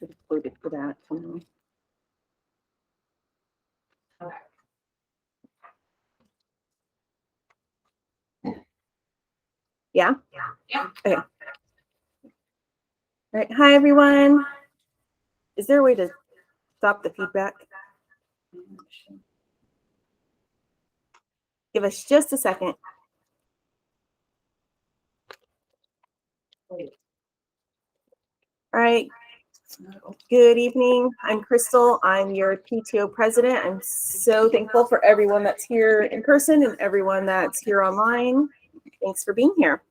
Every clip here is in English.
Included for that. Yeah? Yeah. Okay. All right. Hi, everyone. Is there a way to stop the feedback? Give us just a second. All right. Good evening. I'm Crystal. I'm your PTO president. I'm so thankful for everyone that's here in person and everyone that's here online. Thanks for being here.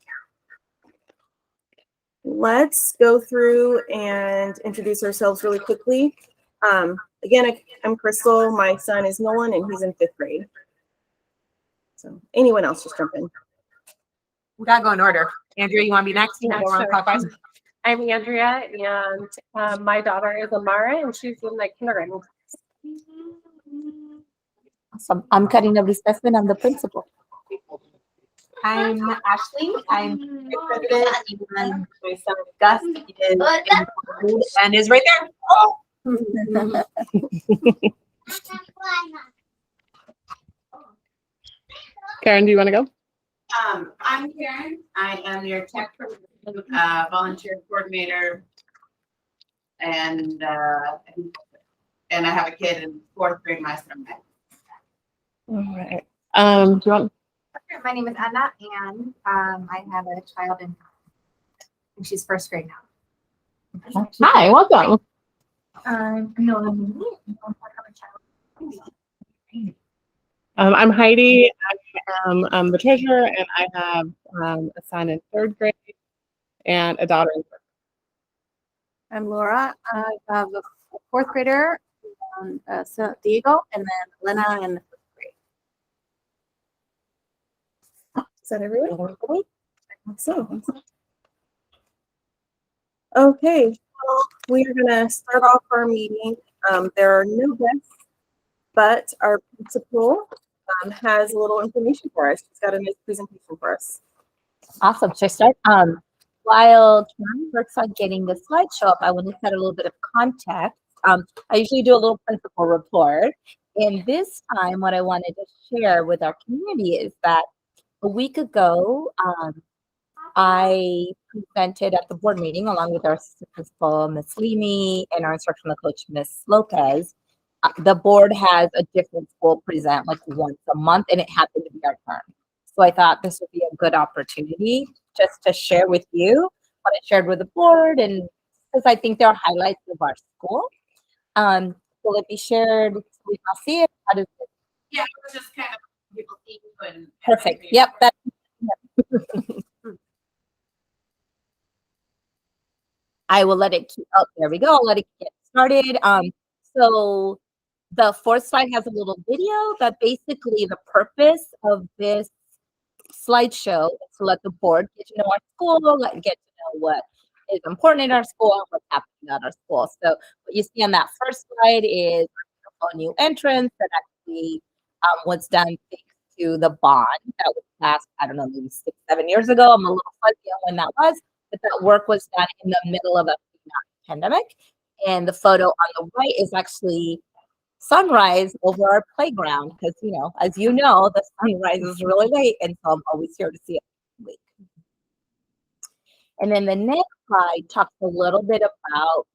Let's go through and introduce ourselves really quickly. Again, I'm Crystal. My son is Nolan, and he's in 5th grade. So anyone else just jump in. We gotta go in order. Andrea, you want to be next? Yeah, Go around sure. clockwise. I'm Andrea, and my daughter is Amara, and she's in the kindergarten. Awesome. I'm Karina Vistesman. I'm the principal. I'm Ashley. I'm the president, and my son Gus is And is right there. Karen, do you want to go? I'm Karen. I am your tech volunteer coordinator, and I have a kid in 4th grade. My son. All right. Do you want? My name is Anna, and I have a child and she's 1st grade now. Hi, welcome. No, I have a child. I'm Heidi. I'm the treasurer, and I have a son in 3rd grade and a daughter in 4th. I'm Laura. I have a 4th grader, Diego, and then Lena in the 5th grade. Is that everyone? So, okay, well, we are going to start off our meeting. There are no guests, but our principal has a little information for us. She's got a nice presentation for us. Awesome. Should I start? While Karen works on getting the slideshow up, I want to set a little bit of context. I usually do a little principal report. And this time, what I wanted to share with our community is that a week ago, I presented at the board meeting along with our assistant principal, Ms. Leamy, and our instructional coach, Ms. Lopez. The board has a different school present like once a month, and it happened to be our turn. So I thought this would be a good opportunity just to share with you what I shared with the board, and because I think there are highlights of our school. Will it be shared? We can see it. How does it? Yeah, it was just kind of people see and Perfect. Yep. That. I will let it keep. Oh, there we go. I'll let it get started. So the 4th slide has a little video, but basically the purpose of this slideshow is to let the board get to know our school, get to know what is important in our school and what's happening at our school. So what you see on that first slide is a new entrance that actually was done thanks to the bond that was passed, I don't know, maybe 6-7 years ago. I'm a little fuzzy on when that was, but that work was done in the middle of a pandemic. And the photo on the right is actually sunrise over our playground because, as you know, the sunrise is really late, and so I'm always here to see it late. And then the next slide talks a little bit about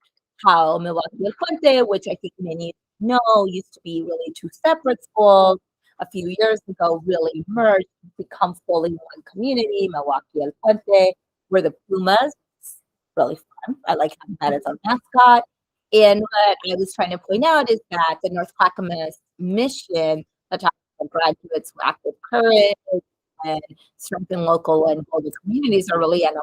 how Milwaukee El Puente, which I think many know used to be really 2 separate schools, a few years ago really merged, become fully one community, Milwaukee El Puente. We're the Pumas. It's really fun. I like having that as a mascot. And what I was trying to point out is that the North Clackamas mission that talks about graduates who act with courage and strengthen local and global communities are really an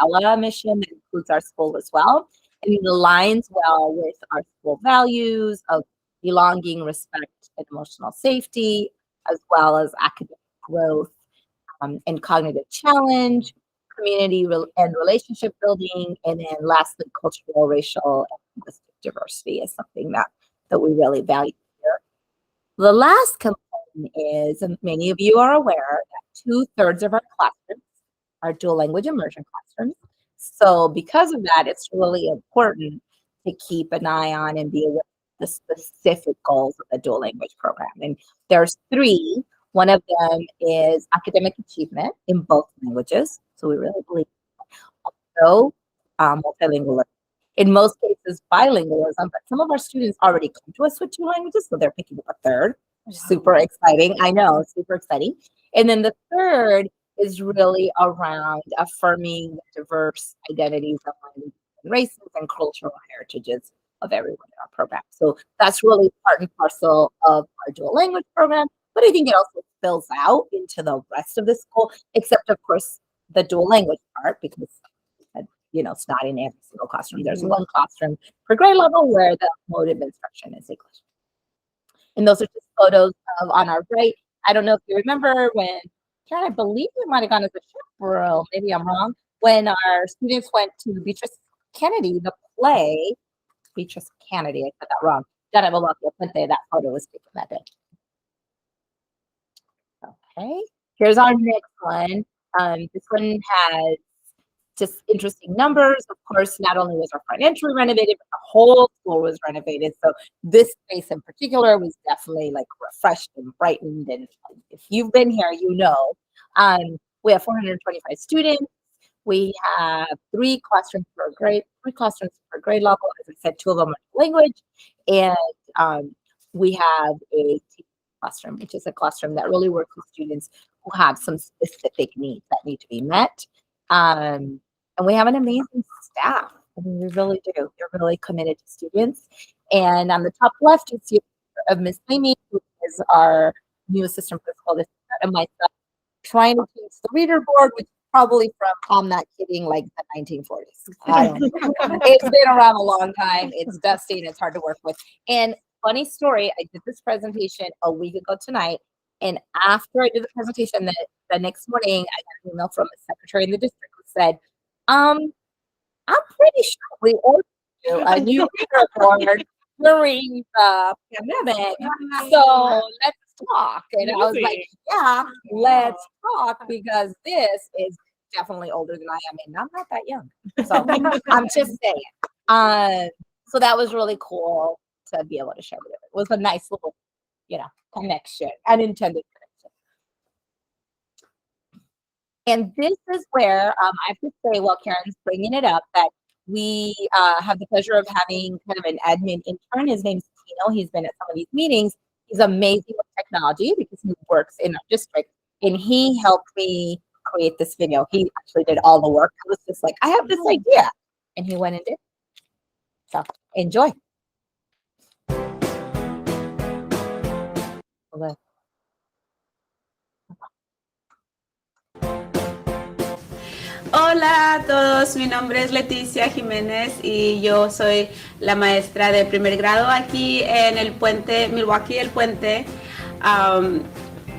umbrella mission that includes our school as well. And it aligns well with our school values of belonging, respect, and emotional safety, as well as academic growth and cognitive challenge, community and relationship building, and then lastly, cultural, racial, and linguistic diversity is something that we really value here. The last component is, and many of you are aware, that 2/3 of our classrooms our dual language immersion classrooms. So because of that, it's really important to keep an eye on and be aware of the specific goals of the dual language program. And there's 3. One of them is academic achievement in both languages. So we really believe also multilingualism. In most cases, bilingualism, but some of our students already come to us with 2 languages, so they're picking up a 3rd. Super exciting. I know, super exciting. And then the 3rd is really around affirming diverse identities and races and cultural heritages of everyone in our program. So that's really part and parcel of our dual language program, but I think it also spills out into the rest of the school, except of course the dual language part, because it's not in every single classroom. There's one classroom per grade level where the mode of instruction is English. And those are just photos of on our right. I don't know if you remember when, Karen, I believe we might have gone as a chaperone, maybe I'm wrong, when our students went to Beatrice Kennedy, the play, Beatrice Kennedy, I said that wrong, done at Milwaukee, that photo was taken that day. Okay, here's our next one. This one has just interesting numbers. Of course, not only was our front entry renovated, but the whole school was renovated. So this space in particular was definitely like refreshed and brightened. And if you've been here, you know. We have 425 students. We have 3 classrooms per grade level. As I said, 2 of them are language. And we have a classroom, which is a classroom that really works with students who have some specific needs that need to be met. And we have an amazing staff. I mean, we really do. They're really committed to students. And on the top left, you see of Miss Amy, who is our new assistant principal, and myself, trying to change the reader board, which is probably from, I'm not kidding, like the 1940s. I don't know. It's been around a long time. It's dusty and it's hard to work with. And funny story, I did this presentation a week ago tonight. And after I did the presentation, the next morning, I got an email from a secretary in the district who said, I'm pretty sure we ordered you a new reader board during the pandemic. So let's talk. And I was like, yeah, let's talk, because this is definitely older than I am. And I'm not that young. So I'm just saying. So that was really cool to be able to share with it. It was a nice little, connection, unintended connection. And this is where I have to say, while Karen's bringing it up, that we have the pleasure of having kind of an admin intern. His name's Tino. He's been at some of these meetings. He's amazing with technology because he works in our district. And he helped me create this video. He actually did all the work. I was just like, I have this idea. And he went and did. So enjoy. Okay. Hola a todos, mi nombre es Leticia Jiménez y yo soy la maestra de primer grado aquí en el puente, Milwaukee, el puente.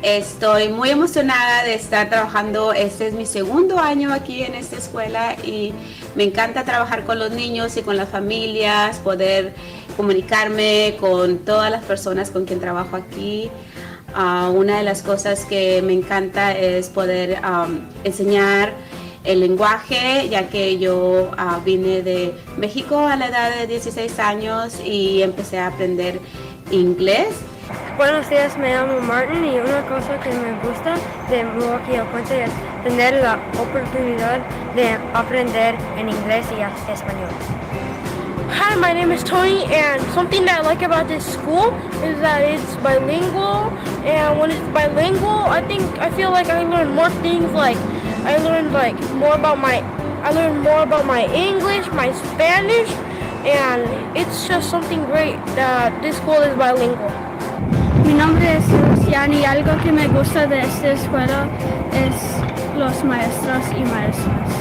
Estoy muy emocionada de estar trabajando, este es mi 2º año aquí en esta escuela y me encanta trabajar con los niños y con las familias, poder comunicarme con todas las personas con quien trabajo aquí. Una de las cosas que me encanta es poder enseñar el lenguaje, ya que yo vine de México a la edad de 16 años y empecé a aprender inglés. Buenos días, me llamo Martin y una cosa que me gusta de Milwaukee al puente es tener la oportunidad de aprender en inglés y español. Hi, my name is Tony, and something that I like about this school is that it's bilingual, and when it's bilingual, I feel like I learn more things, like I learned more about my English, my Spanish, and it's just something great that this school is bilingual. Mi nombre es Luciana y algo que me gusta de esta escuela es los maestros y maestras.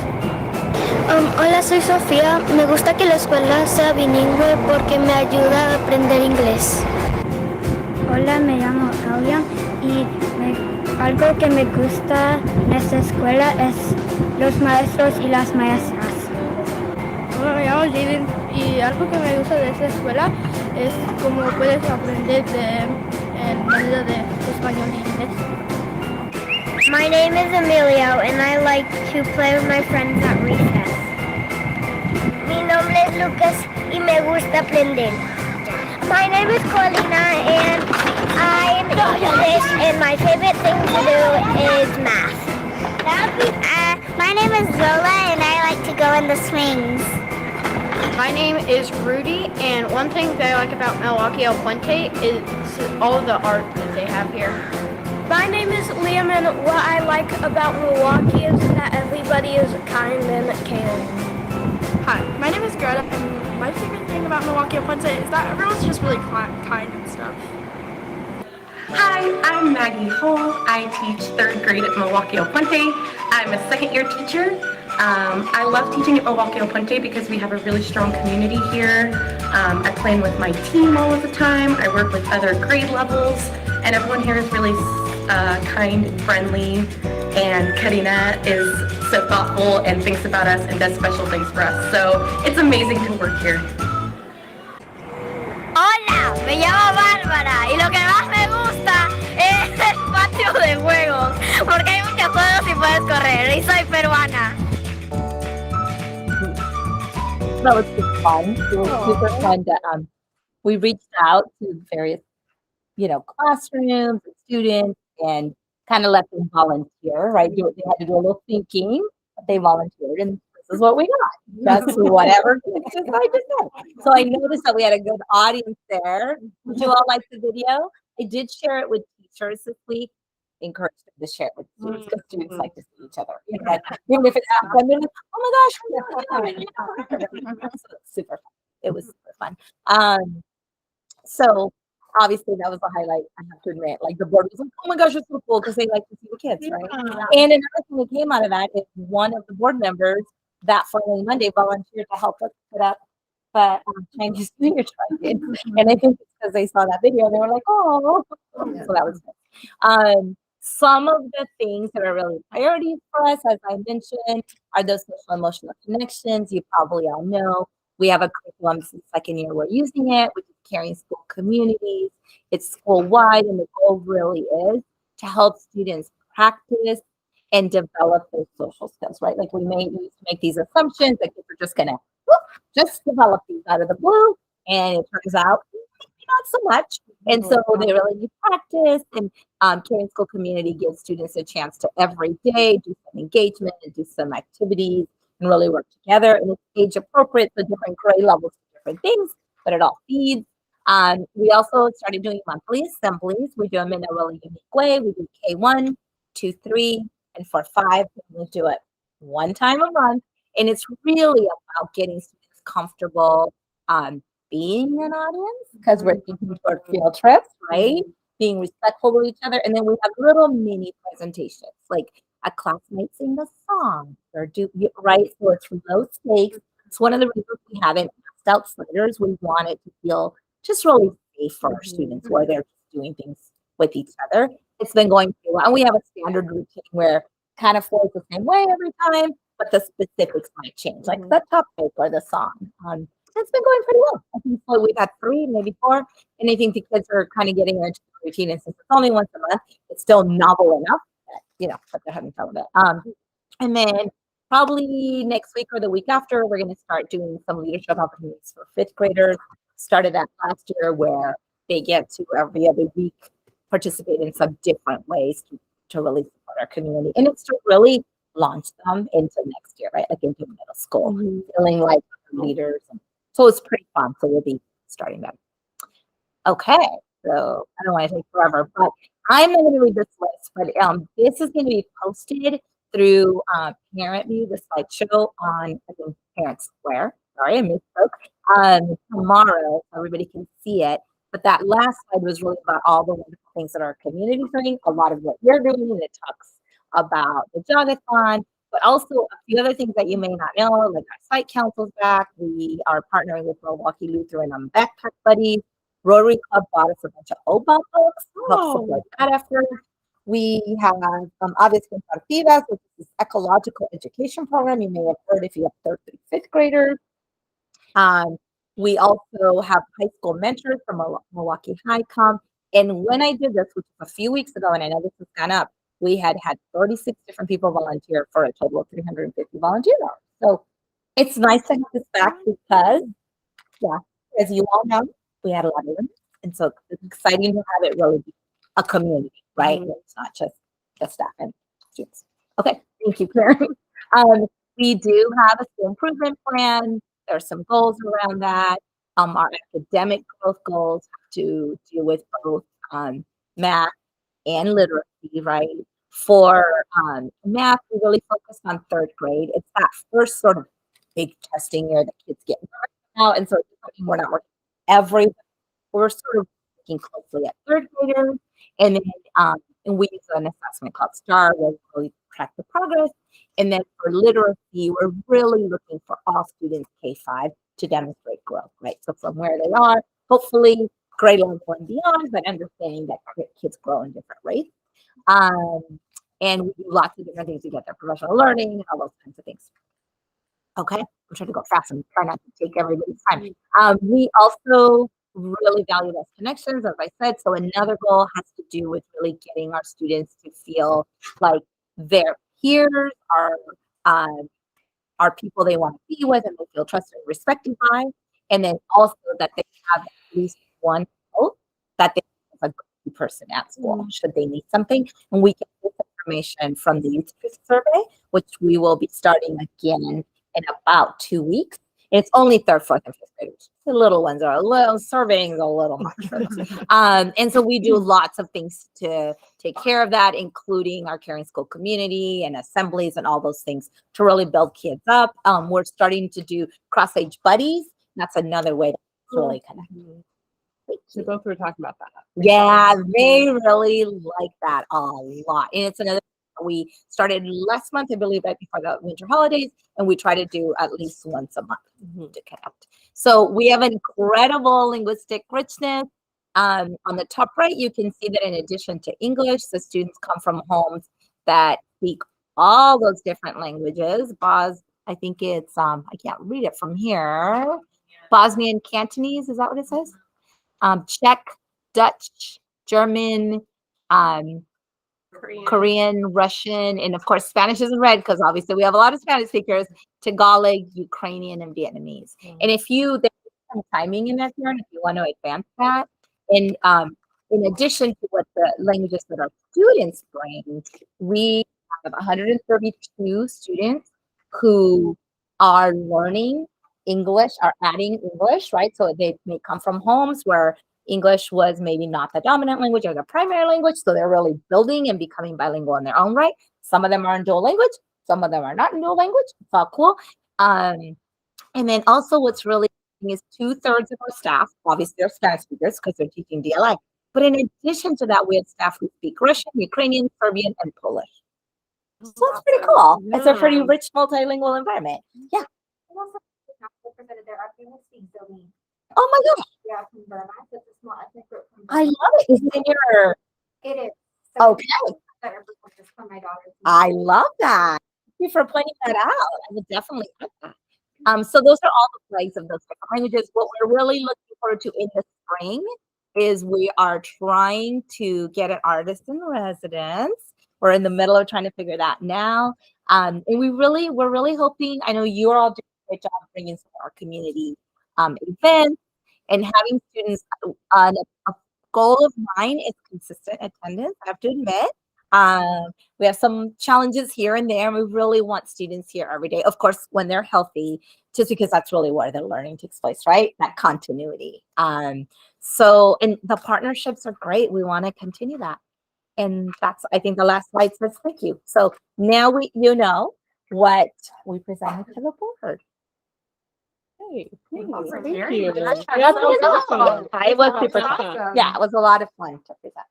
Hola, soy Sofía. Me gusta que la escuela sea bilingüe porque me ayuda a aprender inglés. Hola, me llamo Elia y algo que me gusta de esta escuela es los maestros y las maestras. Hola, me llamo Jaden y algo que me gusta de esta escuela es cómo puedes aprender de manera de español y inglés. My name is Emilio and I like to play with my friends at recess. Mi nombre es Lucas y me gusta aprender. My name is Colina and I'm English and my favorite thing to do is math. My name is Zola and I like to go in the swings. My name is Rudy, and one thing that I like about Milwaukee El Puente is all the art that they have here. My name is Liam, and what I like about Milwaukee is that everybody is kind and caring. Hi, my name is Greta, and my favorite thing about Milwaukee El Puente is that everyone's just really kind and stuff. Hi, I'm Maggie Hull. I teach 3rd grade at Milwaukee El Puente. I'm a second-year teacher. I love teaching at Milwaukee El Puente because we have a really strong community here. I plan with my team all of the time. I work with other grade levels, and everyone here is really kind and friendly. And Karina is so thoughtful and thinks about us and does special things for us. So it's amazing to work here. Hola, me llamo Bárbara y lo que más me gusta es el patio de juegos porque hay muchos juegos y puedes correr y soy peruana. That was super fun. It was super fun to, we reached out to various, classrooms and students and kind of let them volunteer, right? They had to do a little thinking, but they volunteered, and this is what we got. Just whatever. So I noticed that we had a good audience there. Did you all like the video? I did share it with teachers this week. Encourage them to share it with students because students like to see each other. Even if it's not fun, they're like, oh my gosh, so it's super fun. It was super fun. So obviously that was the highlight, I have to admit. Like the board was like, oh my gosh, it's so cool because they like to see the kids, right? And another thing that came out of that is one of the board members that following Monday volunteered to help us put up Chinese New Year target. And I think it's because they saw that video, they were like, oh, so that was good. Some of the things that are really priorities for us, as I mentioned, are those social emotional connections. You probably all know we have a curriculum since second year we're using it, which is Caring School Communities. It's school-wide, and the goal really is to help students practice and develop those social skills, right? Like we may use to make these assumptions that kids are just gonna just develop these out of the blue, and it turns out not so much. And so they really need practice, and Caring School Community gives students a chance to every day do some engagement and do some activities and really work together. And it's age appropriate, so different grade levels do different things, but it all feeds. We also started doing monthly assemblies. We do them in a really unique way. We do K1, 2, 3, and 4, 5. We do it one time a month, and it's really about getting students comfortable being an audience because we're thinking toward field trips, right? Being respectful to each other. And then we have little mini presentations, like a class might sing a song or right? So it's low stakes. It's one of the reasons we haven't passed out sliders. We want it to feel just really safe for our students where they're doing things with each other. It's been going pretty well. And we have a standard routine where it kind of flows the same way every time, but the specifics might change, like the topic or the song. It's been going pretty well. I think we've had 3, maybe 4, and I think the kids are kind of getting into the routine. And since it's only once a month, it's still novel enough that, but they're having fun with it. And then probably next week or the week after, we're going to start doing some leadership opportunities for 5th graders. Started that last year where they get to every other week participate in some different ways to really support our community. And it's to really launch them into next year, right? Like into middle school, feeling like leaders. So it's pretty fun. So we'll be starting that. Okay. So I don't want to take forever, but I'm not going to read this list, but this is going to be posted through Parent View, the slideshow on Parent Square. Sorry, I misspoke. Tomorrow, so everybody can see it. But that last slide was really about all the wonderful things that our community is doing, a lot of what you're doing, and it talks about the jogathon, but also a few other things that you may not know, like our site council's back. We are partnering with Milwaukee Lutheran on Backpack Buddies. Rotary Club bought us a bunch of OBA books to help support that effort. We have obviously Partidas, which is this ecological education program you may have heard if you have 3rd through 5th graders. We also have high school mentors from Milwaukee High Comp. And when I did this, which was a few weeks ago, and I know this has gone up, we had 36 different people volunteer for a total of 350 volunteer hours. So it's nice to have this back because, yeah, as you all know, we had a lot of them. And so it's exciting to have it really be a community, right? It's not just the staff and students. Okay, thank you, Karen. We do have a school improvement plan. There are some goals around that. Our academic growth goals have to do with both math and literacy, right? For math, we really focus on third grade. It's that first sort of big testing year that kids get out, and so it's something we're not working every. We're sort of looking closely at third graders, and then and we use an assessment called STAR, where we really track the progress. And then for literacy, we're really looking for all students K-5 to demonstrate growth, right? So from where they are, hopefully grade level and beyond, but understanding that kids grow in different rates. And we do lots of different things to get their professional learning, all those kinds of things. Okay, I'm trying to go fast and try not to take everybody's time. We also really value those connections, as I said. So another goal has to do with really getting our students to feel like their peers are people they want to be with and they feel trusted and respected by. And then also that they have at least one hope that they have a good person at school should they need something. And we get this information from the youth survey, which we will be starting again in about 2 weeks. And it's only third, fourth, and fifth graders. The little ones are a little, surveying is a little much. And so we do lots of things to take care of that, including our caring school community and assemblies and all those things to really build kids up. We're starting to do cross-age buddies. That's another way to really connect. We both were talking about that. Yeah, they really like that a lot. And it's another we started last month, I believe, right before the winter holidays, and we try to do at least once a month to connect. So we have incredible linguistic richness. On the top right, you can see that in addition to English, the students come from homes that speak all those different languages. I think it's, I can't read it from here. Bosnian Cantonese, is that what it says? Czech, Dutch, German, Korean, Russian, and of course, Spanish is in red because obviously we have a lot of Spanish speakers, Tagalog, Ukrainian, and Vietnamese. And if there's some timing in that here, and if you want to advance that, and in addition to what the languages that our students bring, we have 132 students who are learning English, are adding English, right? So they may come from homes where English was maybe not the dominant language or the primary language, so they're really building and becoming bilingual in their own right. Some of them are in dual language, some of them are not in dual language. It's all cool. And then also what's really is 2/3 of our staff, obviously are Spanish speakers because they're teaching DLA. But in addition to that, we have staff who speak Russian, Ukrainian, Serbian, and Polish. So that's pretty cool. It's a pretty rich multilingual environment. Yeah. Oh my gosh. Yeah, from Burma. So it's a small ethnic group from I Burma. love it. Is it in your? It is. So Okay. that represents for my daughter. I love that. Thank you for pointing that out. I would definitely add that. So those are all the flags of those different languages. What we're really looking forward to in the spring is we are trying to get an artist in residence. We're in the middle of trying to figure that now. And we're really hoping, I know you're all doing a great job bringing some of our community events and having students. A goal of mine is consistent attendance, I have to admit. We have some challenges here and there, and we really want students here every day. Of course, when they're healthy, just because that's really where the learning takes place, right? That continuity. And the partnerships are great. We want to continue that. And that's, I think the last slide says thank you. So now you know what we presented to the board. Hey, Thank you. you. Yeah, that was awesome. It was super fun. Awesome. Yeah, it was a lot of fun to present.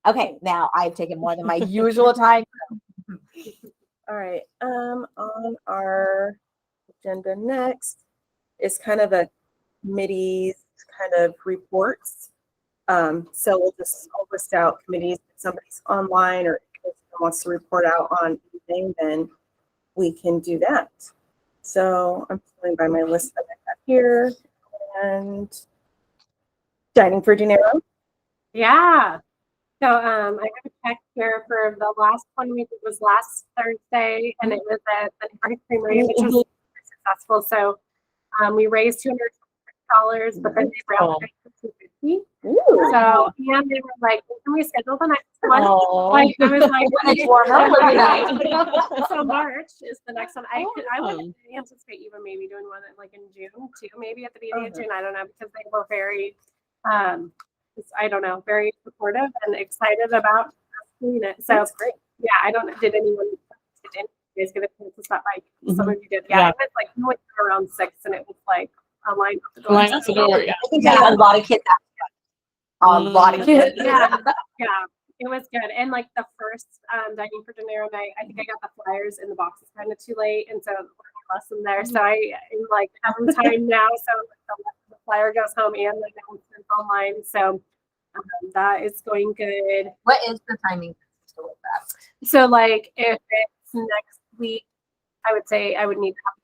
Okay, now I've taken more than my usual time. All right. On our agenda next is kind of a committee's kind of reports. So we'll list out committees. If somebody's online or if someone wants to report out on anything, then we can do that. So I'm going by my list that I have here. And Dining for Dinero. Yeah. So I have a check here for the last one we did was last Thursday, and it was at the Neighborhood Creamery, which was super successful. So we raised $200, but then they rounded it to $250. So and they were like, "Can we schedule the next one?" Like I was like, When it's warmer, it'll be nice. So March is the next one. I would anticipate even maybe doing one like in June too, maybe at the beginning of June. I don't know, because they were very I don't know, very supportive and excited about doing it. So that's great. Yeah, I don't know. Did you guys get a chance to stop by? Some of you did. Yeah. It was like we went around 6 and it was like a line out the door. Line out the door, yeah. I think I had a lot of kids. A lot of kids. Yeah. It was good. And like the first dining for dinero night, I think I got the flyers in the boxes kind of too late, and so lesson there. So I like have them time now. So the flyer goes home and the announcements online. So that is going good. What is the timing with that? So like if it's next week, I would say I would need to have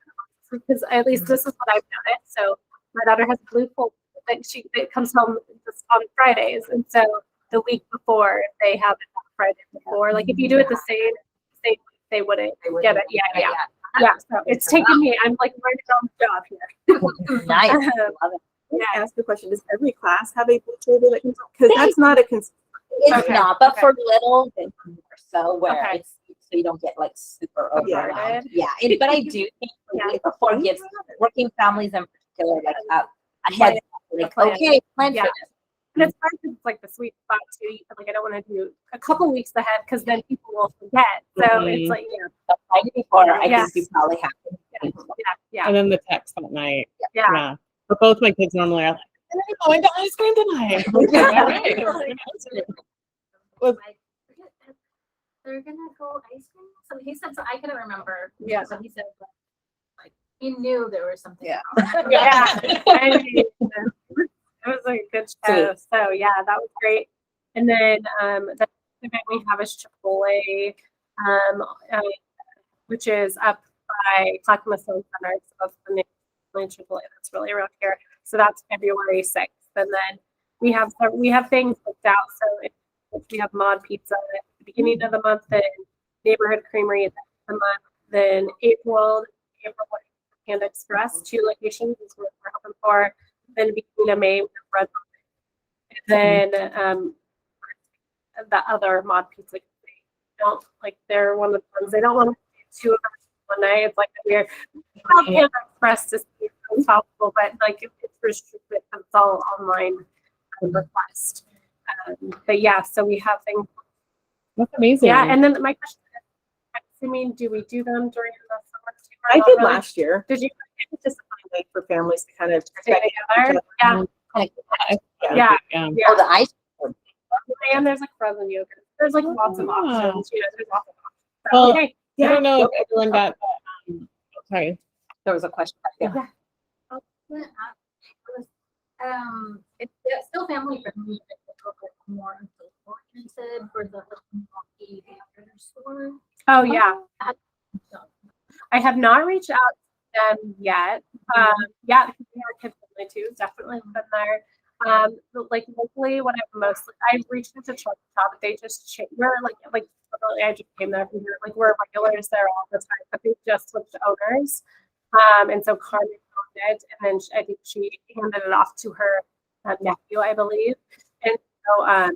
it, because at least this is what I've done it. So my daughter has a blue folder that comes home just on Fridays, and so the week before they have it on Friday before. Like if you do it the same week, they wouldn't get it. Yeah. So it's taken me. I'm like learning on the job here. Nice. Love it. Yeah. Ask a question. Does every class have a blue folder that comes out? Because that's not a concern. It's not, but for little, then more so where it's so you don't get like super overwhelmed. Yeah. But I do think before gifts, working families in particular, like a heads up, like okay, plan for this. And it's hard because it's like the sweet spot too. Like I don't want to do a couple weeks ahead because then people will forget. So it's like before I think you probably have to. Yeah. And then the text that night. Yeah. But both my kids normally are like, "I'm going to ice cream tonight." They're gonna go ice cream. So he said, so I couldn't remember. Yeah. So he said, like he knew there was something. It was like a good show. So yeah, that was great. And then the event we have is Chipotle, which is up by Clackamas Center. So that's the name of Chipotle that's really around here. So that's February 6th. And then we have things booked out. So if we have Mod Pizza at the beginning of the month, then Neighborhood Creamery at the end of the month, then April and Express, 2 locations is what we're hoping for. Then beginning of May, we have Red Velvet. And then the other Mod Pizza, they're one of the ones they don't want to do 2 of them one night. It's like weird. Panda Express to see if possible, but like it's restricted because it's all online request. But yeah, so we have things. That's amazing. Yeah, and then my question is, I'm assuming, do we do them during the summer too? I did last year. Did you? It was just a fun way for families to kind of stay together. Yeah. Oh, the ice cream. And there's like frozen yogurt. There's like lots of options. There's lots of options. Well, Okay. I don't know if everyone got. Sorry, there was a question back there. I was gonna ask, it's still family friendly, but it's a little bit more oriented for the Milwaukee hamburger store. Oh yeah. I have not reached out to them yet. Yeah, because we are kids friendly too. Definitely been there. But like locally, what I've reached out to Shop, but they just changed. We're like literally, I just came there from here. Like we're regulars there all the time, but they just switched owners. And so Carmen owned it, and then I think she handed it off to her nephew, I believe. And so I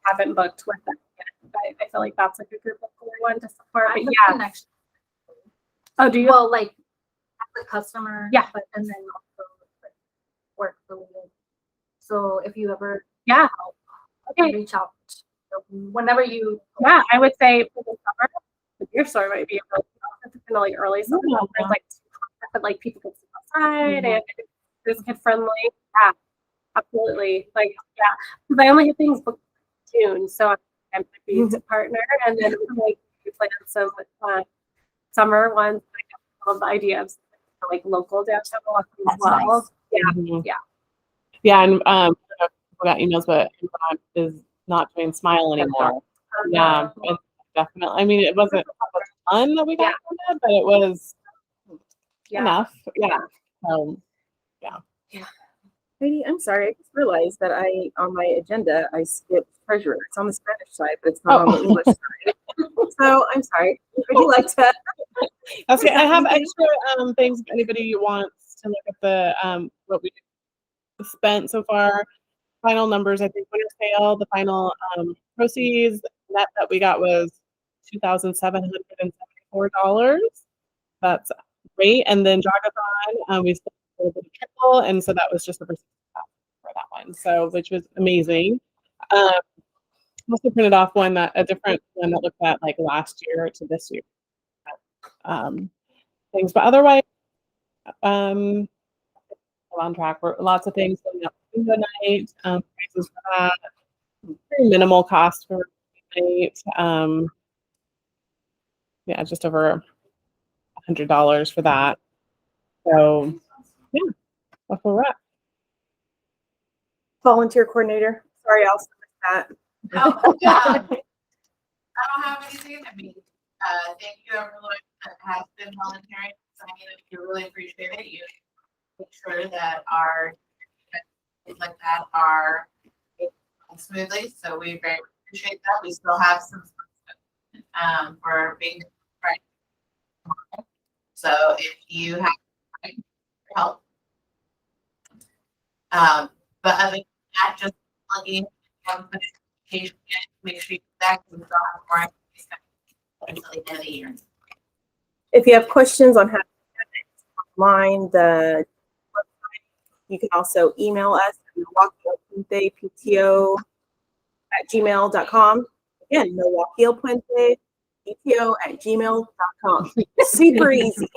haven't booked with them yet, but I feel like that's like a group of cool one to support. But yeah. Oh, do you? Well, like as a customer, yeah, but and then also like, work related. So if you ever reach out whenever you I would say for the summer, the beer store might be like early summer. There's like people can sit outside and it's kid friendly. Yeah, absolutely. Like because I only have things booked in June, so I'm happy to partner, and then we plan some summer ones. I love the idea of like local downtown Milwaukee as well. Nice. Yeah. Yeah, and I got emails, but Amazon is not doing Smile anymore. Yeah, it's definitely. I mean, it wasn't a ton that we got from it, but it was enough. Yeah. Heidi, I'm sorry. I just realized that on my agenda, I skipped treasurer. It's on the Spanish side, but it's not on the English side. So I'm sorry. Would you like to? Okay, I have extra things if anybody wants to look at the what we spent so far. Final numbers, I think winter sale, the final proceeds net that we got was $2,774. That's great. And then Jogathon, we still a little bit of triple, and so that was just the percent for that one. So which was amazing. Also printed off a different one that looked at like last year to this year. Things, but otherwise, I'm on track for lots of things going up bingo night. Prices for that, very minimal cost for night. Yeah, just over $100 for that. So yeah, that's where we're at. Volunteer coordinator. Sorry, I'll missed that. Oh, yeah. I don't have anything. I mean, thank you everyone that has been volunteering. We really appreciate it. You make sure that our things like that are smoothly. So we very appreciate that. We still have some for being right. So if you have help, but other than that, just plugging education, make sure you do that because we still have more until the end of the year. If you have questions on how to get it online, the website, you can also email us at milwaukeeelpuente@gmail.com. Again, milwaukeeelpuente@gmail.com. Super easy.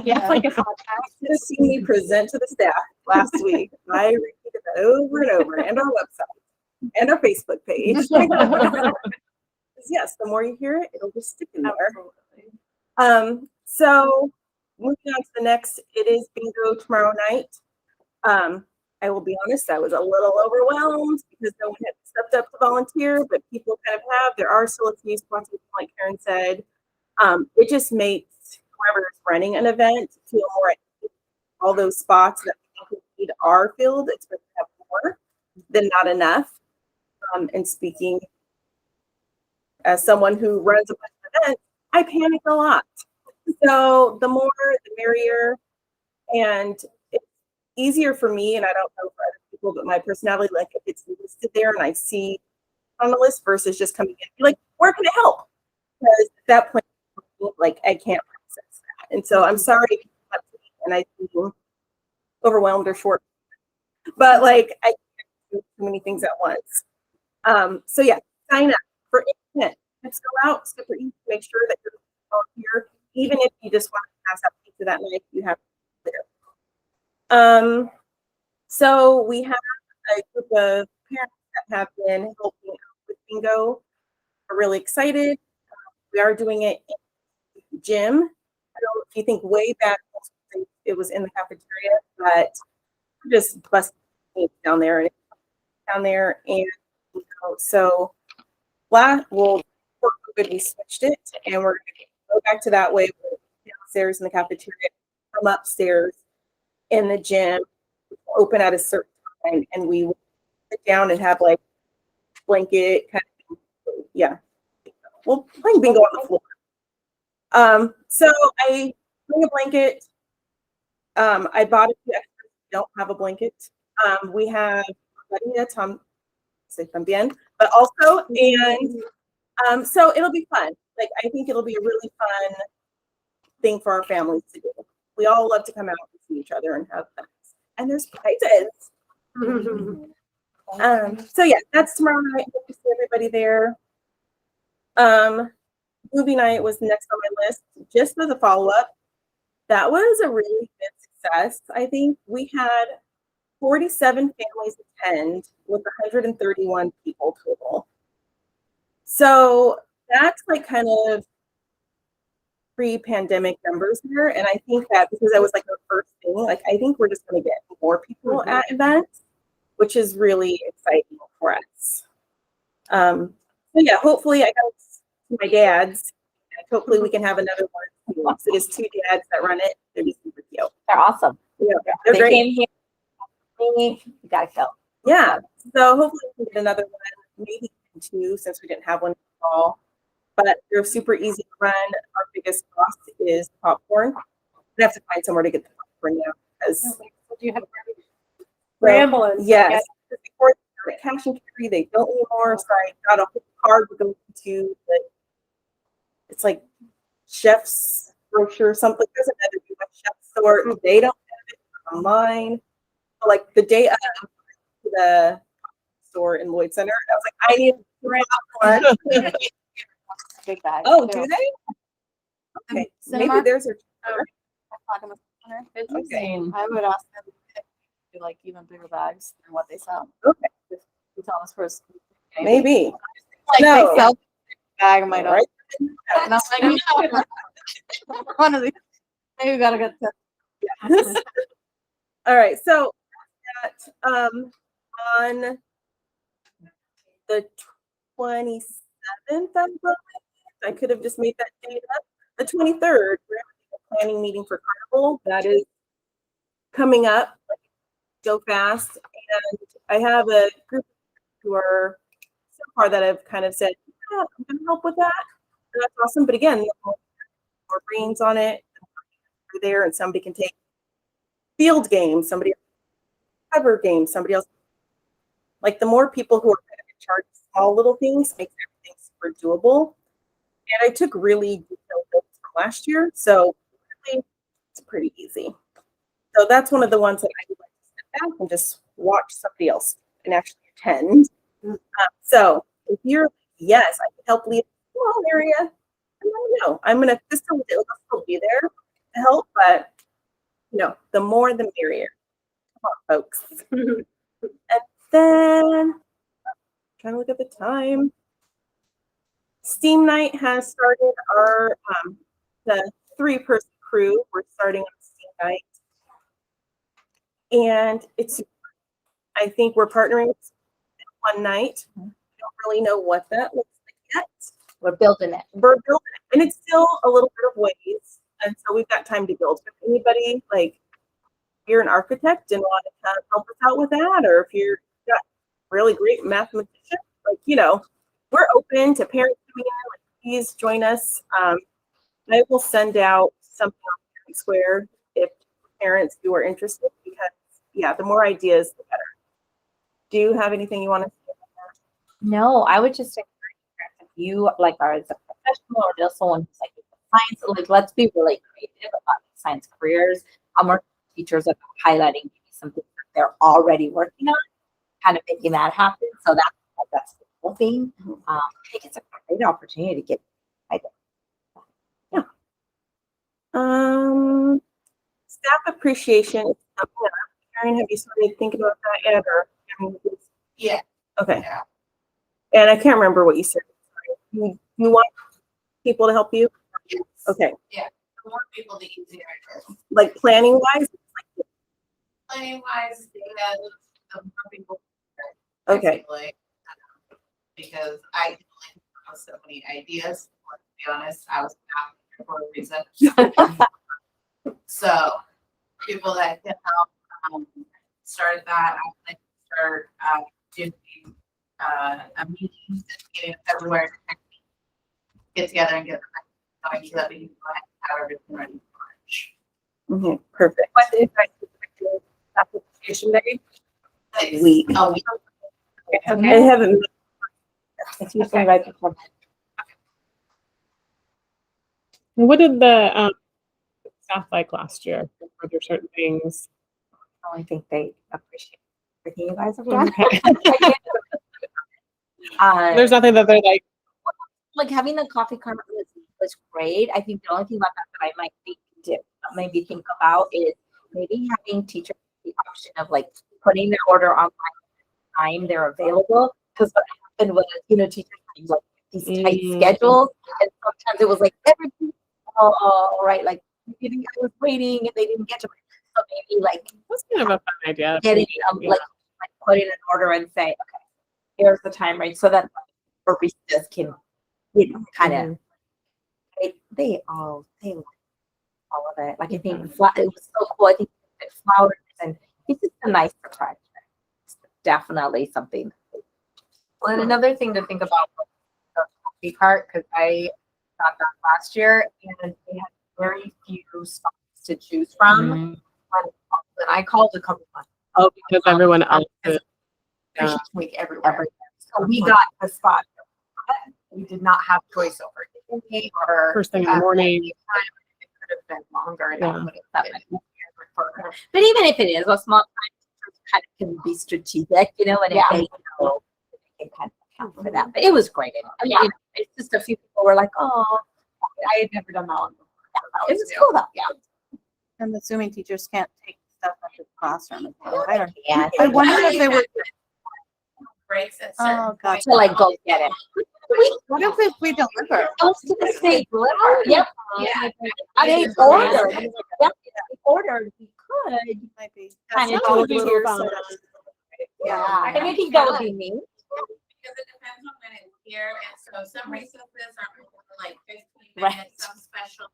Yeah, like a podcast. You should have seen me present to the staff last week. I repeated that over and over, and our website, and our Facebook page. Yes, the more you hear it, it'll just stick in there. So moving on to the next, it is bingo tomorrow night. I will be honest, I was a little overwhelmed because no one had stepped up to volunteer, but people kind of have. There are still a few spots, like Karen said. It just makes whoever is running an event feel more at ease. All those spots that people need are filled. It's better to have more than not enough. And speaking as someone who runs a bunch of events, I panic a lot. So the more, the merrier. And it's easier for me, and I don't know for other people, but my personality, like if it's listed there and I see on the list versus just coming in, like, where can I help? Because at that point, like, I can't process that. And so I'm sorry, and I feel overwhelmed or short, but like, I can't do too many things at once. So yeah, sign up for intent. Let's go out, super easy, make sure that you're here, even if you just want to pass out pizza that night, you have there. So we have a group of parents that have been helping out with bingo. We're really excited. We are doing it in the gym. I don't know if you think way back, it was in the cafeteria, but we're just busting down there and so before COVID, we switched it, and we're going to go back to that way. We're downstairs in the cafeteria, come upstairs in the gym, open at a certain time, and we will sit down and have like blanket kind of, yeah. We'll play bingo on the floor. So I bring a blanket. I bought a few extras who don't have a blanket. We have Tom también, but also, and so it'll be fun. Like, I think it'll be a really fun thing for our families to do. We all love to come out and see each other and have fun. And there's prizes. So yeah, that's tomorrow night. Hope to see everybody there. Movie night was next on my list. Just as a follow-up, that was a really good success. I think we had 47 families attend with 131 people total. So that's like kind of pre-pandemic numbers here. And I think that because that was like our first thing, like I think we're just going to get more people at events, which is really exciting for us. So yeah, hopefully I got my dad's. And hopefully we can have another one. So there's two dads that run it. They're just super cute. They're awesome. Yeah, they're They great. came here. We gotta go. Yeah. So hopefully we can get another one, maybe two, since we didn't have one at all. But they're super easy to run. Our biggest cost is popcorn. We have to find somewhere to get the popcorn now because So do you have rambling? yes. Because before they had cash and carry, they don't anymore. So I got a whole card to go to, but it's like Chef's Grocer or something. There's another US chef store. They don't have it online. So like the day of the store in Lloyd Center, I was like, I need popcorn. Big bag. Oh, do they? Okay, maybe Cinemark? theirs are It's Okay. insane. I would ask them to do like even bigger bags than what they sell. Okay. You tell us first. Maybe. Like No. they sell a bag of my dog. Right? And I'm like, no. One of these. Maybe we gotta get to. All right, so on the 27th, I could have just made that date up. The 23rd, we're having a planning meeting for Carnival. That is coming up. Go fast. And I have a group who are so far that I've kind of said, yeah, I'm going to help with that. And that's awesome. But again, more brains on it. We're there, and somebody can take field games, somebody else cover games, somebody else. Like the more people who are kind of in charge of small little things makes everything super doable. And I took really detailed notes from last year, so really it's pretty easy. So that's one of the ones that I would like to step back and just watch somebody else and actually attend. So if you're, yes, I can help lead a small area. I don't know. I'm going to still be there to help, but you know, the more the merrier. Come on, folks. And then trying to look at the time. Steam night has started. Our the 3-person crew. We're starting on Steam night, and it's. I think we're partnering with one night. We don't really know what that looks like yet. We're building it. We're building it, and it's still a little bit of ways, and so we've got time to build. If anybody like, if you're an architect and want to kind of help us out with that, or if you're got really great mathematician, like you know, we're open to parents coming in. Like, please join us. I will send out something on Parent Square if parents who are interested, because yeah, the more ideas, the better. Do you have anything you want to say about that? No, I would just encourage parents, if you like are as a professional or just someone who's like science, like let's be really creative about science careers. I'm working with teachers about highlighting maybe something that they're already working on, kind of making that happen. So that's the whole thing. I think it's a great opportunity to get excited. Yeah. Staff appreciation is coming up. Karen, have you started thinking about that yet, or? Yeah. Okay. Yeah. And I can't remember what you said. You want people to help you? Yes. Okay. Yeah. The more people, the easier it is. Like planning wise? Planning wise, yeah, the more people. Okay. Because I only have so many ideas. Let's be honest, I was out for a reason. So people that can help start that. I would like to start doing a meeting getting everywhere, get together and get going so that we can have everything ready for March. Perfect. What is that application day? Week. Oh, we I haven't. It's usually right before. What did the staff like last year? Were there certain things? I think they appreciate everything you guys have done. Okay. There's nothing that they're like having the coffee cart was great. I think the only thing about that I might maybe think about is maybe having teachers the option of like putting their order online time they're available. Because what happened was, you know, teachers had like these tight schedules, and sometimes it was like everything. Oh, right, like I was waiting and they didn't get to me. So maybe like that's kind of a fun idea. Getting like put in an order and say, okay, here's the time, right? So that baristas can, you know, kind of they like all of it. Like I think it was so cool. I think flowers, and it's just a nice surprise. It's definitely something. Well, and another thing to think about the coffee cart, because I got that last year and they had very few spots to choose from. Mhm. When I called a couple months. Oh, because everyone else is. There's just week everywhere. So we got a spot. We did not have choice over it. Or First thing in the morning. It could have been longer. Yeah. That would have been easier for her. But even if it is a small time, kind of can be strategic, you know, and Yeah. it may, it can kind of account for that. But it was great. I mean, you know, it's just a few people were like, oh, I had never done that one before. it was cool though. Yeah. I'm assuming teachers can't take stuff out of the classroom. as well. I don't. Yeah. I wonder if they were. Breaks at certain Oh, gotcha. To like go get it. What if we deliver? Goes to the state deliver. Yep. Yeah. They ordered. Yep. They ordered. We could Might be. kind of That do a would be little super fun. fun. Yeah. And I think that would be neat. Because it depends on when it's here, and so some recesses are like 15 Right. minutes, some special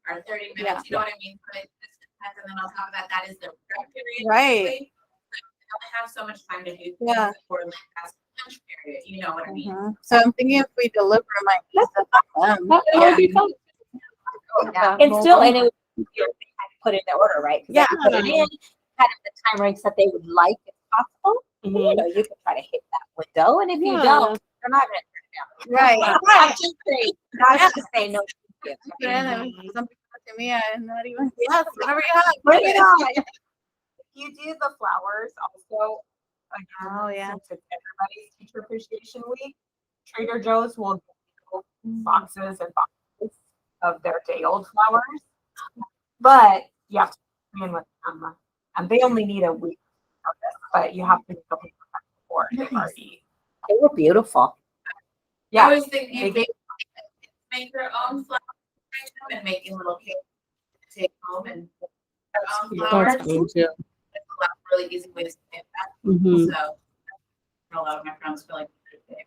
are 30 minutes, Yeah. you know what I mean? But it just depends, and then on top of that, that is the prep period. Right. basically. So they only have so much time to do things Yeah. before like that's lunch period, you know what I mean? Mhm. So I'm thinking if we deliver, it might be stuff for them. That would be fun. Yeah. And still, and it would be easier if they had to put in the order, right? 'Cause they Yeah. could put it in kind of the time range that they would like if possible. Mhm. You know, you can try to hit that window, and if you Yeah. don't, they're not going to turn it down. Right. Not just say, not just say no. Thank you. Yeah, some people look at me, I'm not even. Yes, whatever you have. Bring it on. If you do the flowers also, again, Oh, yeah. since it's everybody's teacher appreciation week, Trader Joe's will give you boxes and boxes of their day old flowers. But you have to come in with them. And they only need a week of this, but you have to make a paper cut before they've already. They were beautiful. I was They thinking, gave make your own flowers and making little cakes to take home and their own flowers. That's fun too. It's a lot of really easy ways to do that. Mhm. So a lot of my friends feel like they're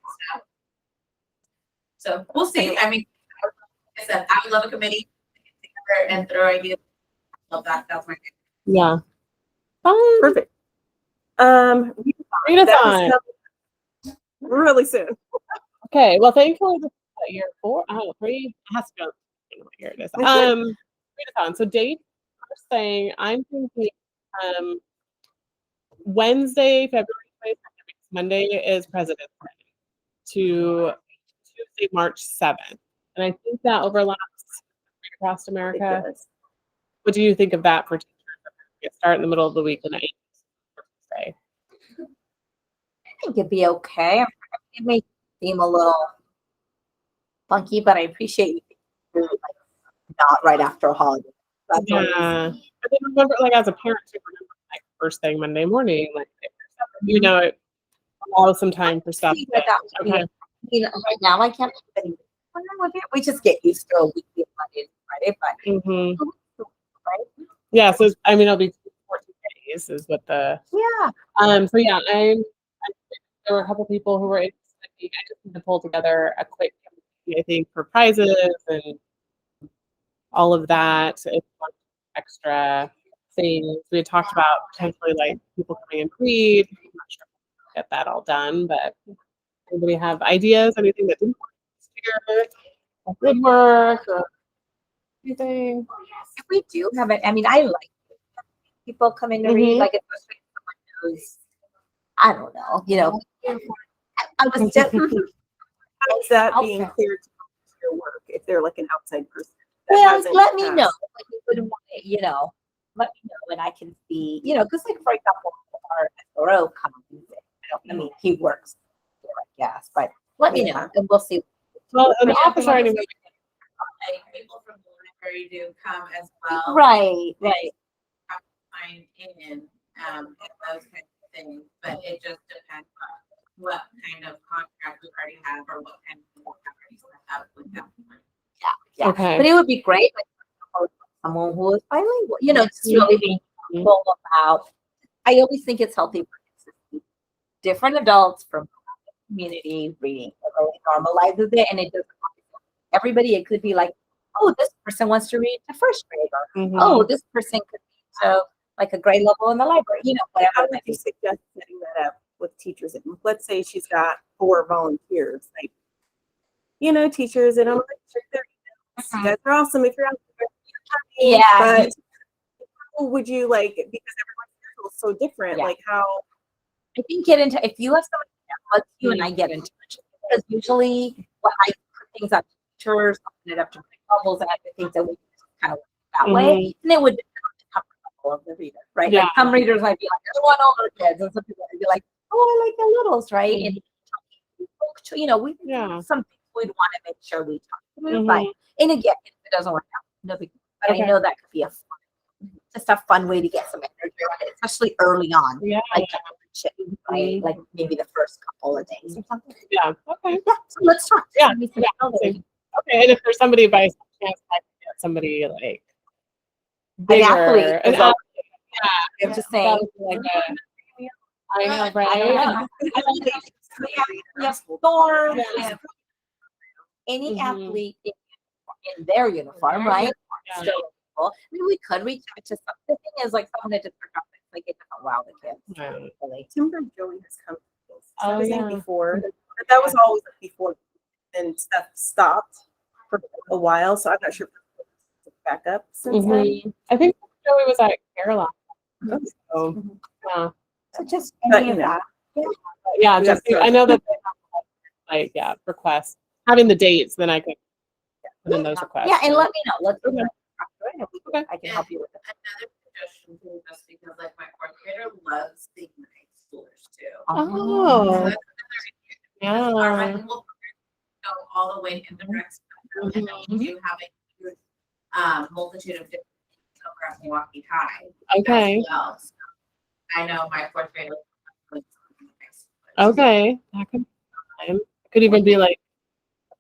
so we'll see. I mean, like I said, I would love a committee to get together and throw ideas. Love that. That's my favorite. Yeah. Fun. Perfect. Readathon. That is coming really soon. Okay. Well, thankfully, this is year 4. Oh, 3. It has to go. I don't know what year it is. Readathon. So date. First thing I'm thinking. Wednesday, February 22nd, Monday is President's Day to Tuesday, March 7th. And I think that overlaps across America. What do you think of that for teachers? Get start in the middle of the week and I say. I think it'd be okay. It may seem a little funky, but I appreciate you doing it, like, not right after a holiday. That's always- Yeah. But then remember, like as a parent, to remember like first thing Monday morning, like you know, it allows some time for stuff. See that that would be- Okay. You know, right now I can't. We just get used to a weekly Monday, Friday, but Mhm. right? Yeah. So I mean, it'll be 14 days is what the. Yeah. So yeah, there were a couple people who were interested. I just need to pull together a quick, I think, for prizes and all of that. It's one extra things we had talked about potentially like people coming and read. I'm not sure if we'll get that all done, but anybody have ideas? Anything that didn't work this year? That would work or anything? If we do have it, I mean, I like people coming to read, like especially someone who's, I don't know, you know. I was just How's that being cleared to your work if they're like an outside person? that well, hasn't let me passed? know. Like, you wouldn't want it, you know, let me know and I can see, you know, because like for example, our SRO comes. I mean, he works here, I guess, but let me know and we'll see. Well, an officer anyway. Like people from the library do come as well. Right, right. Sign in, and those kinds of things, but it just depends on what kind of contract we already have or what kind of work already set up with them. Yeah. Okay. But it would be great, like someone who is bilingual, you know, just really being thoughtful about. I always think it's healthy for different adults from the community reading. It really normalizes it, and it doesn't. Everybody, it could be like, oh, this person wants to read to first grade, or oh, this person could read to like a grade level in the library, you know, whatever. How it would might you be. suggest setting that up with teachers? Let's say she's got 4 volunteers, like, you know, teachers, they don't like check their emails. You guys are awesome if you're out there. Yeah. But how would you like, because everyone's schedule is so different, Yeah. like how? I think get into, if you have somebody, let you and I get in touch. Because usually what I put things up to teachers, open it up to my bubbles, and I do things that we kind of work that way. And it would depend on the comfort level of the reader, right? Yeah. Like some readers might be like, I don't want older kids. And some people might be like, oh, I like the littles, right? And you know, we some things we'd want to make sure we talk through. But and again, if it doesn't work out, no big deal. But I know that could be a fun, just a fun way to get some energy on it, especially early on. Yeah. Like maybe the first couple of days or something. Yeah. Okay. Yeah. So let's talk. Yeah. Okay. And if there's somebody by chance, I can get somebody like bigger, an athlete. Yeah. I'm just saying. Like I know, right? I don't know. Yes, Thor. Any athlete in their uniform, right? Yeah. So cool. I mean, we could reach out to some. The thing is, like, someone that just forgot, like, it doesn't wow the kids. Right. Really. Timber Joey has come Oh, yeah. before, but that was always before, and stuff stopped for a while. So I'm not sure if it's back up since then. I think Joey was at Carolina. So, yeah. So just But, any of that. Yeah, just I know that they have like requests. Having the dates, then I can put in those requests. Yeah, and let me know. Let's Okay. I can help you with it. Another suggestion too, just because like my 4th grader loves the night schoolers too. Oh. So that's Yeah. our bilingual programs go all the way in the rec spectrum, and then we do have a huge multitude of different things over at Milwaukee High. Okay. As well. So I know my 4th grader. Okay. That could be fine. It could even be like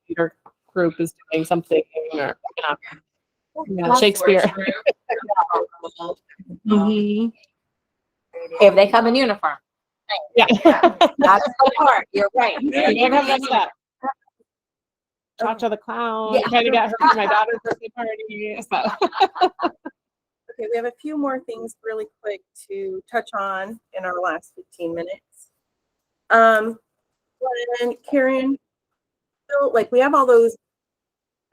your group is doing something or Shakespeare. If they come in uniform. Yeah. That's the part. You're right. Never mess that. Cha-Cha the Clown. Yeah. Trying to get her for my daughter's birthday party. So. Okay, we have a few more things really quick to touch on in our last 15 minutes. And Karen, so like we have all those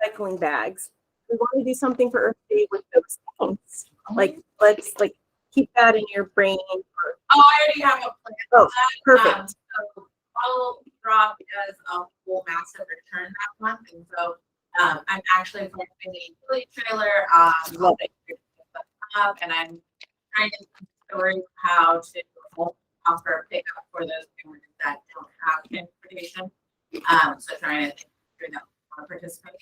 recycling bags. We want to do something for Earth Day with those things. Like let's like keep that in your brain. I already have a plan. Oh, perfect. So Follow Drop does a full massive return that month, and so I'm actually planning a utility trailer. Love it. Up, and I'm trying to story how to offer pickup for those families that don't have transportation. So trying to think through that want to participate.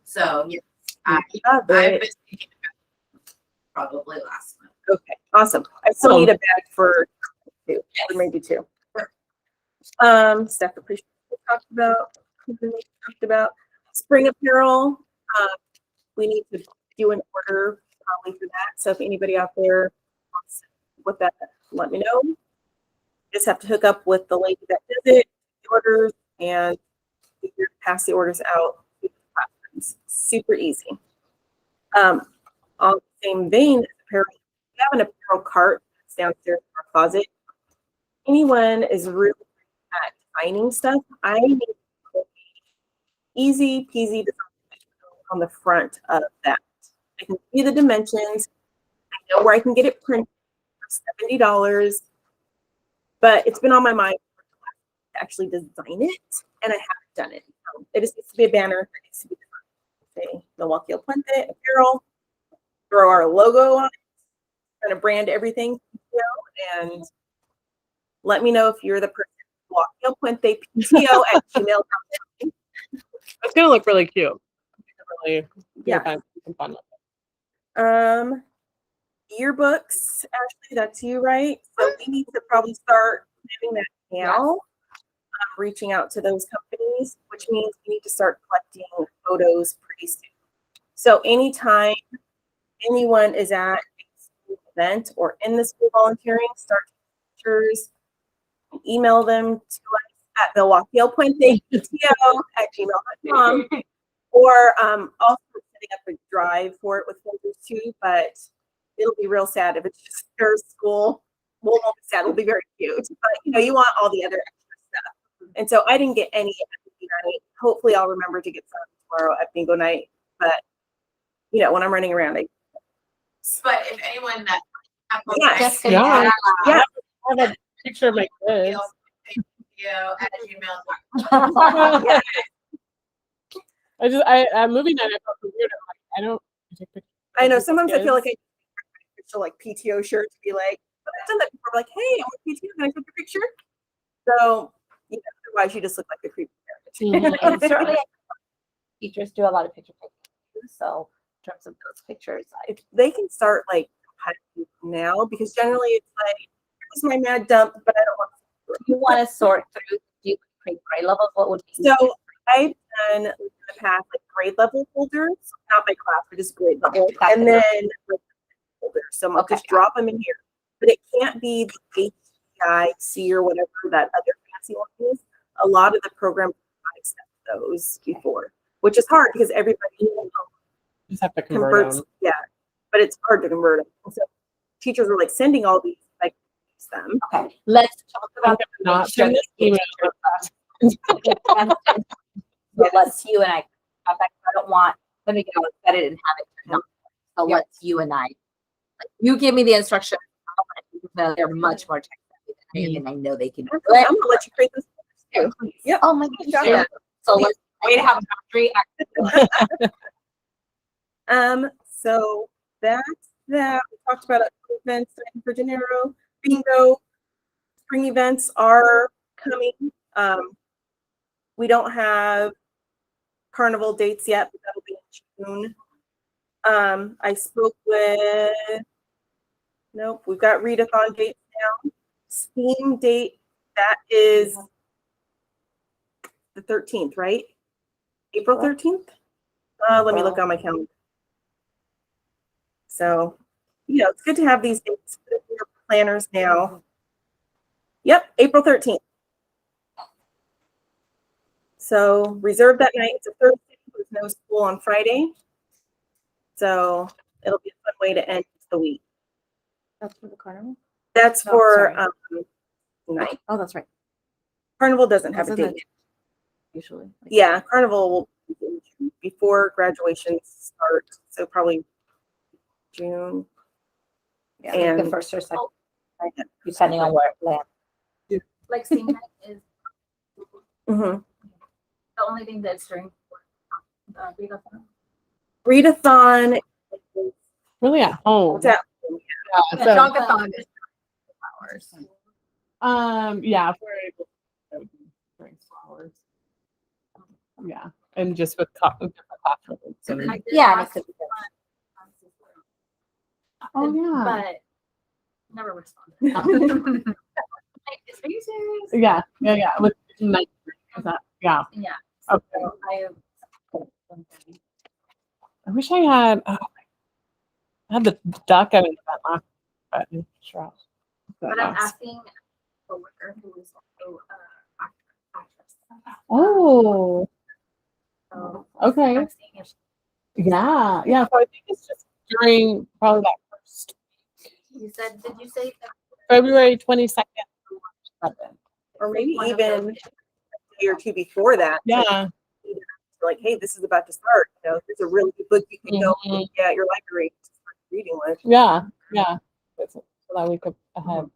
So yes, I've been thinking about it probably last month. Okay, awesome. I still need a bag for 2, or maybe 2. Steph, appreciate what we talked about. Spring apparel. We need to do an order probably for that. So if anybody out there wants with that, let me know. Just have to hook up with the lady that does it, the orders, and pass the orders out to the classrooms. Super easy. On the same vein, apparel, we have an apparel cart that's downstairs in our closet. Anyone is really good at finding stuff. I need easy peasy on the front of that. I can see the dimensions. I know where I can get it printed for $70, but it's been on my mind to actually design it, and I haven't done it. So it just needs to be a banner. It needs to be say Milwaukee El Puente apparel. Throw our logo on it. Kind of brand everything, and let me know if you're the person. Milwaukee El Puente PTO@gmail.com. It's gonna look really cute. Really, Yeah. Fun with Yearbooks, Ashley, that's you, right? So we need to probably start doing that now. Reaching out to those companies, which means we need to start collecting photos pretty soon. So anytime anyone is at a school event or in the school volunteering, start pictures, email them to us at milwaukeeelpuente@gmail.com, or also setting up a drive for it with photos too. But it'll be real sad if it's just your school. Well, it won't be sad. It'll be very cute, but you want all the other extra stuff. And so I didn't get any at bingo night. Hopefully, I'll remember to get some tomorrow at bingo night. But when I'm running around, But if anyone that yes, Yeah. yeah. I have a picture of my kids. PTO@gmail.com. Yeah. At movie night, I felt so weird. I'm like, I don't take pictures. I know. Sometimes I feel like I picture like PTO shirt to be like, but I've done that before. Like, hey, I'm with PTO. Can I take a picture? So, otherwise you just look like a creepy parent. And certainly teachers do a lot of picture taking. So in terms of those pictures, if they can start like now, because generally it's like, here's my mad dump, but I don't want to. You want to sort through, do you create grade levels? What would be? So I've done in the past like grade level folders, not by class, but just grade level, and then like, folders. So I'll just drop them in here, but it can't be the HCI or whatever that other fancy one is. A lot of the programs accept those before, which is hard because everybody just have to convert them. Yeah, but it's hard to convert them. And so teachers were like sending all these like them. Okay, let's talk about not send this email. So let's you and I don't want them to get all excited and have it turned on. So let's you and I. You give me the instructions. They're much more tech savvy than I am, and I know they can do it. I'm gonna let you create this too. Yep. Oh my gosh. Yeah. So let's Way to have a boundary. So that's that. We talked about events for Janeiro. Bingo. Spring events are coming. We don't have carnival dates yet, but that'll be in June. I spoke with, nope, we've got readathon dates now. Steam date, that is the 13th, right? April 13th? Let me look on my calendar. So, it's good to have these dates in your planners now. Yep, April 13th. So reserve that night. It's a Thursday with no school on Friday. So it'll be a fun way to end the week. That's for the carnival? That's for night. Oh, that's right. Carnival doesn't have a date. Usually. Yeah, carnival will be before graduation start. So probably June. Yeah, and the first or second, depending on where it lands. Like same night is Mm-hmm. the only thing that's during readathon. Readathon is Really at home. it's at home. Yeah, The so, Jonkathon is hours. yeah, if we're able to bring flowers. Yeah, and just with different classrooms. And, I did Yeah, and it last could be oh yeah, but never responded. Are you serious? yeah. With night, is that yeah? Yeah. Okay. So I wish I had. I had the duck at an event last, but I'm sure. but I'm asking a coworker who is also actress. Oh, So okay. I'm seeing if Yeah. So I think it's just during probably that first you said, did you say February 22nd. Or maybe even a day or two before that. Yeah. Like, hey, this is about to start. There's a really good book you can go Mhm. and get at your library to start reading with. Yeah. So that week ahead.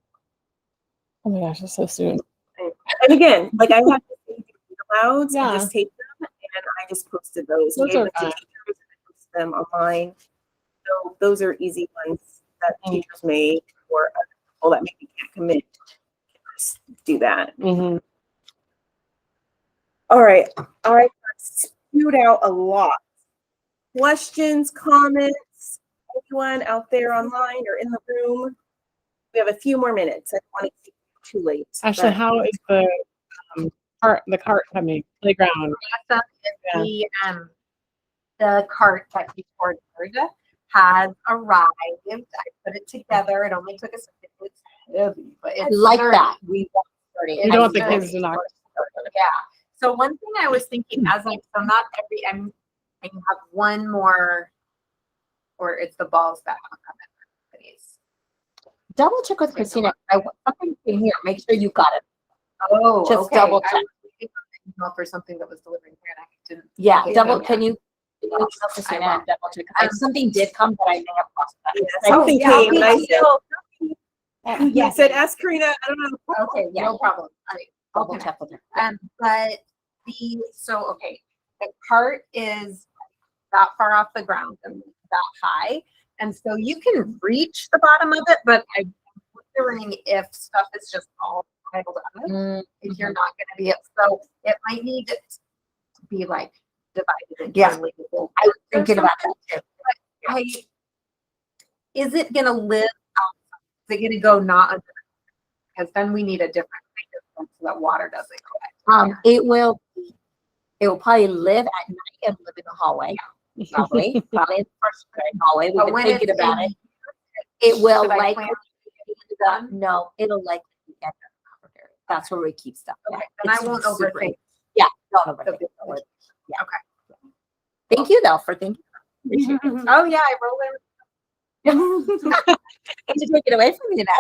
Oh my gosh, it's so soon. And again, like I have to save the clouds Yeah. and just tape them, and I just posted those. Those Gave are them to fine. teachers and I posted them online. So those are easy ones that teachers made or other people that maybe can't commit. Just do that. Mm-hmm. All right. I spewed out a lot. Questions, comments, anyone out there online or in the room? We have a few more minutes. I don't want to keep you too late. Actually, but- how is the cart coming? Playground. The cart that you ordered has arrived. I put it together. It only took a second. It's heavy, but it's like sturdy. that. We want sturdy. You don't want the Sturdy. kids to knock. Yeah. So one thing I was thinking as like, so not every, I can have one more, or it's the balls that hung on it. double check with Christina. Something in here. Make sure you got it. Oh, Just okay. double I check. was looking for something that was delivering here and I didn't. Yeah, get double. them Can yet. you? Email Christina and double check. Something did come, but I may have lost that. Something came, and I said, Yeah. I said, ask Karina. I don't know. Okay, yeah, No problem. double check with her. But the cart is that far off the ground and that high. And so you can reach the bottom of it, but I'm wondering if stuff is just all piled up. If you're not gonna be, so it might need to be like divided into livable. I was thinking about that too. But is it gonna live outside? Is it gonna go not under? Because then we need a different kind of fence so that water doesn't go. It will probably live at night and live in the hallway. Probably in the first grade hallway. We've been thinking about it. It will likely no, it'll likely be in the covered area. That's where we keep stuff. Okay, and I won't overthink. Yeah, don't overthink. Yeah. Okay. Thank you though for thinking. Oh yeah, I roll in. To take it away from you now.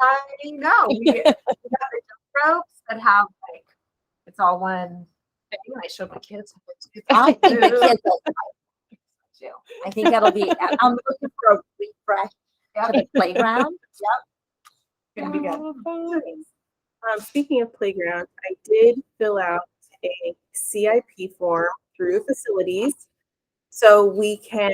I know. We got the jump ropes that have like it's all one thing. I showed my kids. I think the kids will like it too. I think that'll be. I'm looking for a refresh to the playground. Yep. Gonna be good. Speaking of playground, I did fill out a CIP form through facilities, so we can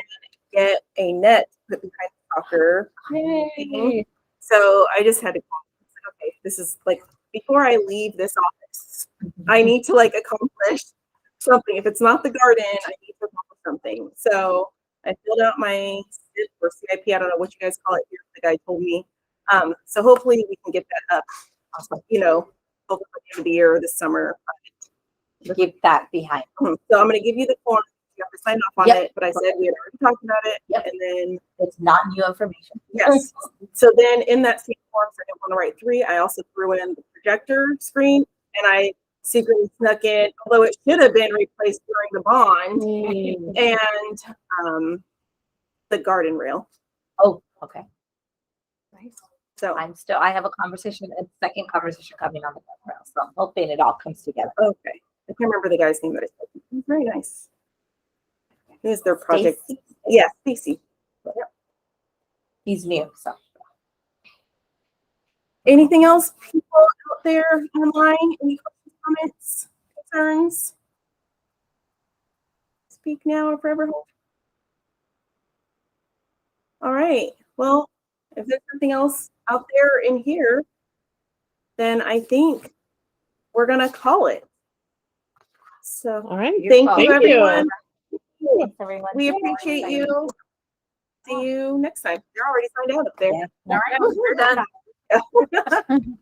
get a net put behind the soccer. Yay. So I just had to call. Okay, this is like before I leave this office, I need to like accomplish something. If it's not the garden, I need to accomplish something. So I filled out my SIP or CIP. I don't know what you guys call it here. The guy told me. So hopefully we can get that up. You know, over the end of the year or this summer. Give that behind. So I'm going to give you the form. You have to sign off on it. But I said we had already talked about it. And then it's not new information. Yes. So then in that same form, I didn't want to write 3. I also threw in the projector screen, and I secretly snuck in, although it should have been replaced during the bond, and the garden rail. Oh, okay. Nice. So I have a second conversation coming on the background. So I'm hoping it all comes together. Okay. I can't remember the guy's name, but he's very nice. Who's their project? Stacy? Yeah, Stacy. Yep. He's new, so. Anything else, people out there online? Any questions, comments, concerns? Speak now or forever hold. All right. Well, if there's nothing else out there in here, then I think we're gonna call it. So, all right. Thank you, everyone. Thanks, everyone. We appreciate you. See you next time. You're already signed out up there. Yeah. All right, we're done.